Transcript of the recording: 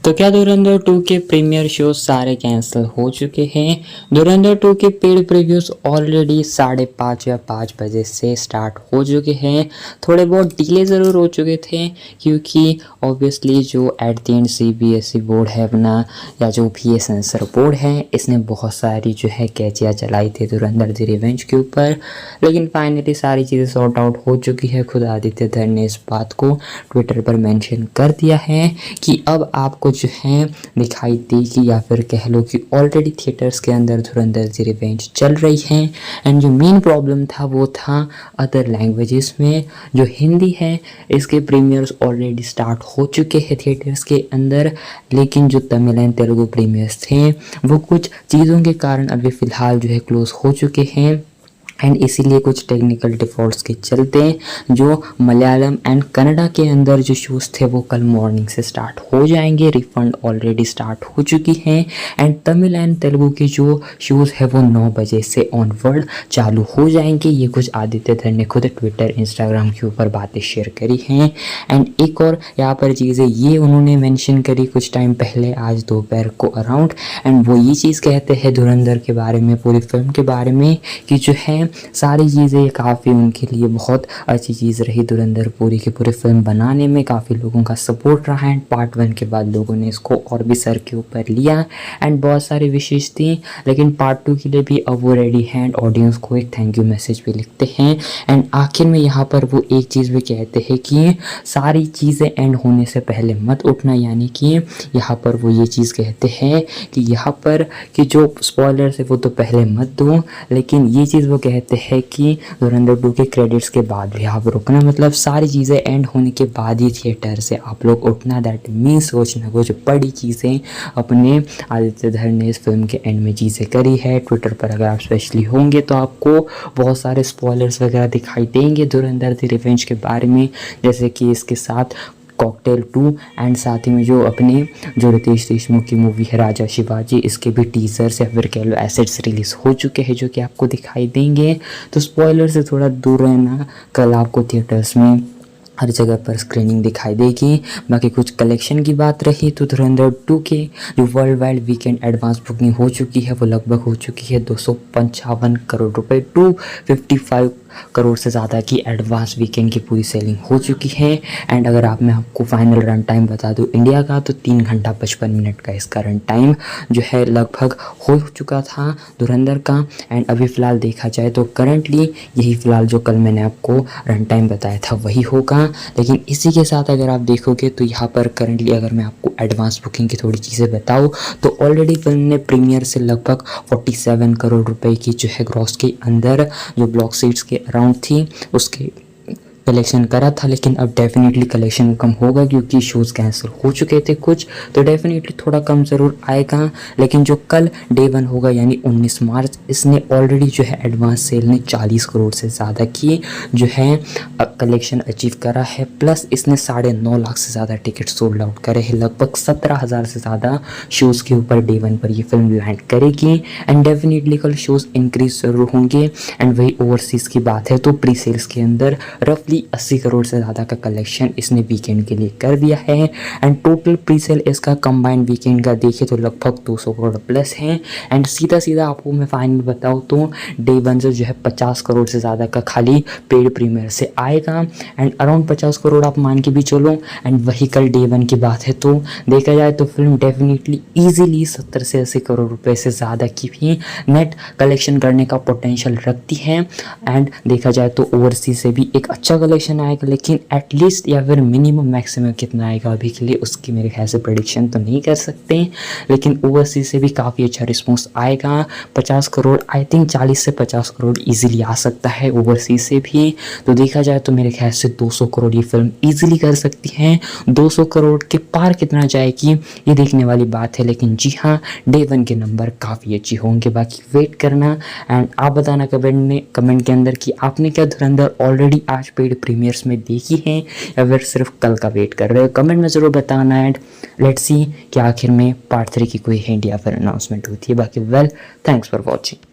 तो क्या धुरंधर 2 के प्रीमियर शो सारे कैंसिल हो चुके हैं। धुरंधर 2 के पेड प्रीव्यूज ऑलरेडी 5:30 या 5 बजे से स्टार्ट हो चुके हैं। थोड़े बहुत डिले ज़रूर हो चुके थे क्योंकि ऑब्वियसली जो at the end CBSE board है अपना, या जो भी ये सेंसर बोर्ड है, इसने बहुत सारी जो है कैचियाँ चलाई थी धुरंधर द रिवेंज के ऊपर, लेकिन फाइनली सारी चीज़ें सॉर्ट आउट हो चुकी है। खुद आदित्य धर ने इस बात को ट्विटर पर मेंशन कर दिया है कि अब आपको जो है दिखाई देगी, या फिर कह लो कि ऑलरेडी थिएटर्स के अंदर धुरंधर द रिवेंज चल रही है। एंड जो मेन प्रॉब्लम था वो था अदर लैंग्वेजेस में। जो हिंदी है इसके प्रीमियर्स ऑलरेडी स्टार्ट हो चुके हैं थिएटर्स के अंदर, लेकिन जो तमिल एंड तेलुगु प्रीमियर्स थे वो कुछ चीज़ों के कारण अभी फ़िलहाल जो है क्लोज हो चुके हैं। एंड इसीलिए कुछ टेक्निकल डिफ़ॉल्ट्स के चलते जो मलयालम एंड कन्नड़ा के अंदर जो शोज़ थे वो कल मॉर्निंग से स्टार्ट हो जाएंगे। रिफंड ऑलरेडी स्टार्ट हो चुकी हैं। एंड तमिल एंड तेलुगु के जो शोज़ है वो 9 बजे से ऑनवर्ड चालू हो जाएंगे। ये कुछ आदित्य धर ने खुद ट्विटर इंस्टाग्राम के ऊपर बातें शेयर करी हैं। एंड एक और यहाँ पर चीज़ें ये उन्होंने मेंशन करी कुछ टाइम पहले, आज दोपहर को अराउंड, एंड वो ये चीज़ कहते हैं धुरंधर के बारे में, पूरी फिल्म के बारे में, कि जो है सारी चीज़ें काफ़ी उनके लिए बहुत अच्छी चीज़ रही। धुरंधर पूरी की पूरी फिल्म बनाने में काफ़ी लोगों का सपोर्ट रहा है। पार्ट 1 के बाद लोगों ने इसको और भी सर के ऊपर लिया एंड बहुत सारी विशेष थी, लेकिन पार्ट 2 के लिए भी अब वो रेडी हैं एंड ऑडियंस को एक थैंक यू मैसेज भी लिखते हैं। एंड आखिर में यहाँ पर वो एक चीज़ भी कहते हैं कि सारी चीज़ें एंड होने से पहले मत उठना, यानी कि यहाँ पर वो ये चीज़ कहते हैं कि यहाँ पर कि जो स्पॉयलर्स है वो तो पहले मत दो, लेकिन ये चीज़ वो कहते हैं कि धुरंधर 2 के क्रेडिट्स के बाद भी आप रुकना, मतलब सारी चीज़ें एंड होने के बाद ही थिएटर से आप लोग उठना। दैट मीन्स सोचना कुछ बड़ी चीज़ें अपने आदित्य धर ने इस फिल्म के एंड में चीज़ें करी है। ट्विटर पर अगर आप स्पेशली होंगे तो आपको बहुत सारे स्पॉयलर्स वगैरह दिखाई देंगे धुरंधर द रिवेंज के बारे में, जैसे कि इसके साथ कॉकटेल 2 एंड साथ ही में जो अपने जो रितेश देशमुख की मूवी है राजा शिवाजी, इसके भी टीजर्स या फिर कह लो एसेट्स रिलीज़ हो चुके हैं जो कि आपको दिखाई देंगे। तो स्पॉइलर से थोड़ा दूर रहना। कल आपको थिएटर्स में हर जगह पर स्क्रीनिंग दिखाई देगी। बाकी कुछ कलेक्शन की बात रही तो धुरंधर 2 के जो world wide weekend advance booking हो चुकी है वो लगभग हो चुकी है 255 करोड़ रुपए, 255 करोड़ से ज़्यादा की एडवांस वीकेंड की पूरी सेलिंग हो चुकी है। एंड अगर मैं आपको फाइनल रन टाइम बता दूं इंडिया का, तो 3 घंटा 55 मिनट का इसका रन टाइम जो है लगभग हो चुका था धुरंधर का। एंड अभी फ़िलहाल देखा जाए तो करंटली यही फ़िलहाल जो कल मैंने आपको रन टाइम बताया था वही होगा। लेकिन इसी के साथ अगर आप देखोगे तो यहाँ पर करंटली अगर मैं आपको एडवांस बुकिंग की थोड़ी चीज़ें बताऊँ तो ऑलरेडी फिल्म ने प्रीमियर से लगभग 47 करोड़ रुपए की जो है ग्रॉस के अंदर जो ब्लॉक सीट्स के अराउंड थी उसके कलेक्शन करा था। लेकिन अब डेफिनेटली कलेक्शन कम होगा क्योंकि शोज़ कैंसिल हो चुके थे कुछ, तो डेफिनेटली थोड़ा कम ज़रूर आएगा। लेकिन जो कल डे 1 होगा यानी 19 मार्च, इसने ऑलरेडी जो है एडवांस सेल ने 40 करोड़ से ज़्यादा की जो है कलेक्शन अचीव करा है। प्लस इसने 9.5 लाख से ज़्यादा टिकट सोल्ड आउट करे हैं। लगभग 17,000 से ज़्यादा शोज़ के ऊपर डे 1 पर ये फिल्म लैंड करेगी। एंड डेफिनेटली कल शोज़ इंक्रीज ज़रूर होंगे। एंड वही ओवरसीज़ की बात है तो प्री सेल्स के अंदर रफली 80 करोड़ से ज़्यादा का कलेक्शन इसने वीकेंड के लिए कर दिया है। एंड टोटल प्री सेल इसका कंबाइंड वीकेंड का देखे तो लगभग 200 करोड़ प्लस है। एंड सीधा आपको मैं फाइनल बताऊँ तो डे 1 से जो है 50 करोड़ से ज़्यादा का खाली पेड प्रीमियर से आएगा। एंड अराउंड 50 करोड़ आप मान के भी चलो। एंड वही कल डे 1 की बात है तो देखा जाए तो फिल्म डेफिनेटली ईजिली 70 से 80 करोड़ रुपए से ज़्यादा की भी नेट कलेक्शन करने का पोटेंशियल रखती है। एंड देखा जाए तो ओवरसीज से भी एक अच्छा कलेक्शन आएगा, लेकिन एटलीस्ट या फिर मिनिमम मैक्सिमम कितना आएगा अभी के लिए उसकी मेरे ख्याल से प्रेडिक्शन तो नहीं कर सकते, लेकिन ओवरसीज से भी काफ़ी अच्छा रिस्पॉन्स आएगा। 50 करोड़ आई थिंक 40 से 50 करोड़ इजीली आ सकता है ओवरसीज से भी। तो देखा जाए तो मेरे ख्याल से 200 करोड़ ये फिल्म इजीली कर सकती है। 200 करोड़ के पार कितना जाएगी ये देखने वाली बात है, लेकिन जी हाँ डे 1 के नंबर काफ़ी अच्छी होंगे। बाकी वेट करना। एंड आप बताना कमेंट के अंदर कि आपने क्या धुरंधर ऑलरेडी आज पेड प्रीमियर्स में देखी है या फिर सिर्फ कल का वेट कर रहे हो, कमेंट में ज़रूर बताना। एंड लेट्स सी कि आखिर में पार्ट 3 की कोई हिंट या फिर अनाउंसमेंट होती है। बाकी वेल थैंक्स फॉर वॉचिंग।